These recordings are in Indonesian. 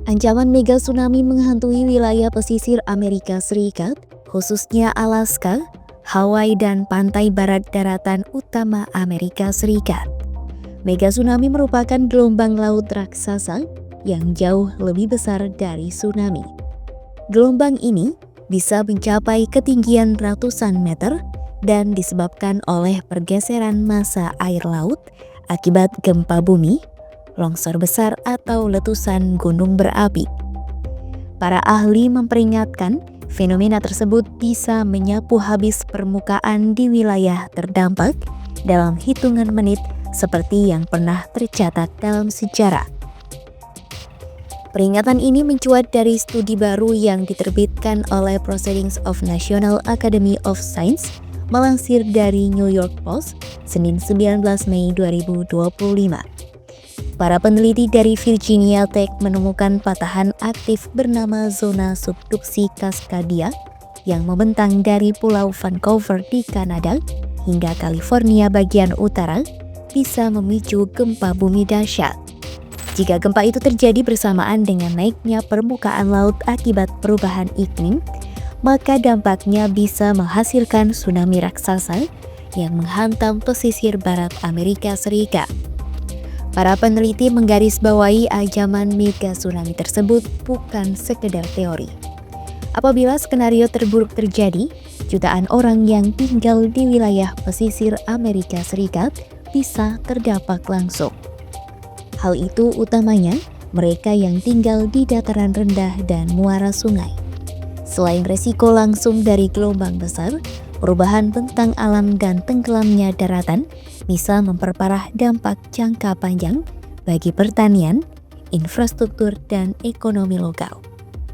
Ancaman mega tsunami menghantui wilayah pesisir Amerika Serikat, khususnya Alaska, Hawaii, dan pantai barat daratan utama Amerika Serikat. Mega tsunami merupakan gelombang laut raksasa yang jauh lebih besar dari tsunami. Gelombang ini bisa mencapai ketinggian ratusan meter dan disebabkan oleh pergeseran massa air laut akibat gempa bumi, longsor besar, atau letusan gunung berapi. Para ahli memperingatkan fenomena tersebut bisa menyapu habis permukaan di wilayah terdampak dalam hitungan menit seperti yang pernah tercatat dalam sejarah. Peringatan ini mencuat dari studi baru yang diterbitkan oleh Proceedings of National Academy of Science melansir dari New York Post, Senin 19 Mei 2025. Para peneliti dari Virginia Tech menemukan patahan aktif bernama zona subduksi Cascadia yang membentang dari Pulau Vancouver di Kanada hingga California bagian utara bisa memicu gempa bumi dahsyat. Jika gempa itu terjadi bersamaan dengan naiknya permukaan laut akibat perubahan iklim, maka dampaknya bisa menghasilkan tsunami raksasa yang menghantam pesisir barat Amerika Serikat. Para peneliti menggarisbawahi ancaman mega tsunami tersebut bukan sekedar teori. Apabila skenario terburuk terjadi, jutaan orang yang tinggal di wilayah pesisir Amerika Serikat bisa terdampak langsung. Hal itu utamanya mereka yang tinggal di dataran rendah dan muara sungai. Selain resiko langsung dari gelombang besar, perubahan bentang alam dan tenggelamnya daratan bisa memperparah dampak jangka panjang bagi pertanian, infrastruktur, dan ekonomi lokal.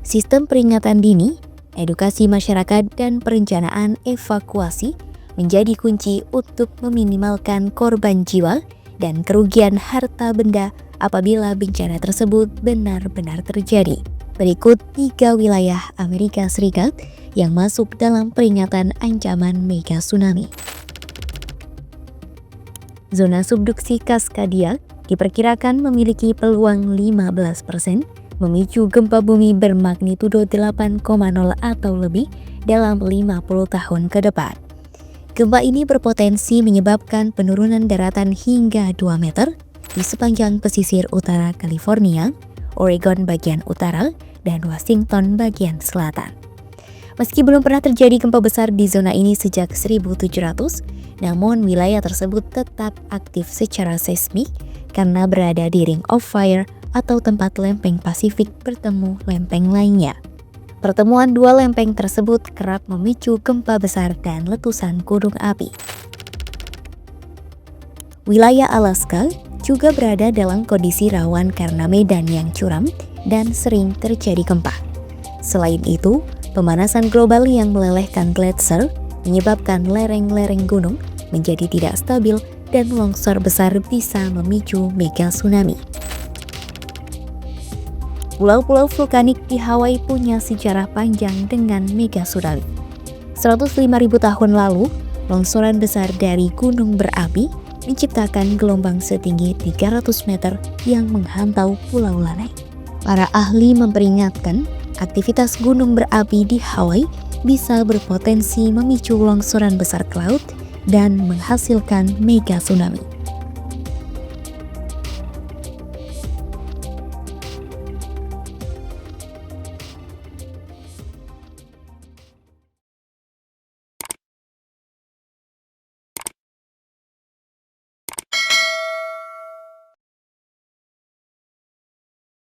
Sistem peringatan dini, edukasi masyarakat, dan perencanaan evakuasi menjadi kunci untuk meminimalkan korban jiwa dan kerugian harta benda apabila bencana tersebut benar-benar terjadi. Berikut 3 wilayah Amerika Serikat yang masuk dalam peringatan ancaman mega tsunami. Zona subduksi Cascadia diperkirakan memiliki peluang 15% memicu gempa bumi bermagnitudo 8,0 atau lebih dalam 50 tahun ke depan. Gempa ini berpotensi menyebabkan penurunan daratan hingga 2 meter di sepanjang pesisir utara California, Oregon bagian utara, dan Washington bagian selatan. Meski belum pernah terjadi gempa besar di zona ini sejak 1700, namun wilayah tersebut tetap aktif secara seismik karena berada di Ring of Fire atau tempat lempeng Pasifik bertemu lempeng lainnya. Pertemuan dua lempeng tersebut kerap memicu gempa besar dan letusan gunung api. Wilayah Alaska juga berada dalam kondisi rawan karena medan yang curam dan sering terjadi gempa. Selain itu, pemanasan global yang melelehkan gletser menyebabkan lereng-lereng gunung menjadi tidak stabil dan longsor besar bisa memicu mega tsunami. Pulau-pulau vulkanik di Hawaii punya sejarah panjang dengan mega tsunami. 105.000 tahun lalu, longsoran besar dari gunung berapi menciptakan gelombang setinggi 300 meter yang menghantam Pulau Lanai. Para ahli memperingatkan, aktivitas gunung berapi di Hawaii bisa berpotensi memicu longsoran besar ke laut dan menghasilkan mega tsunami.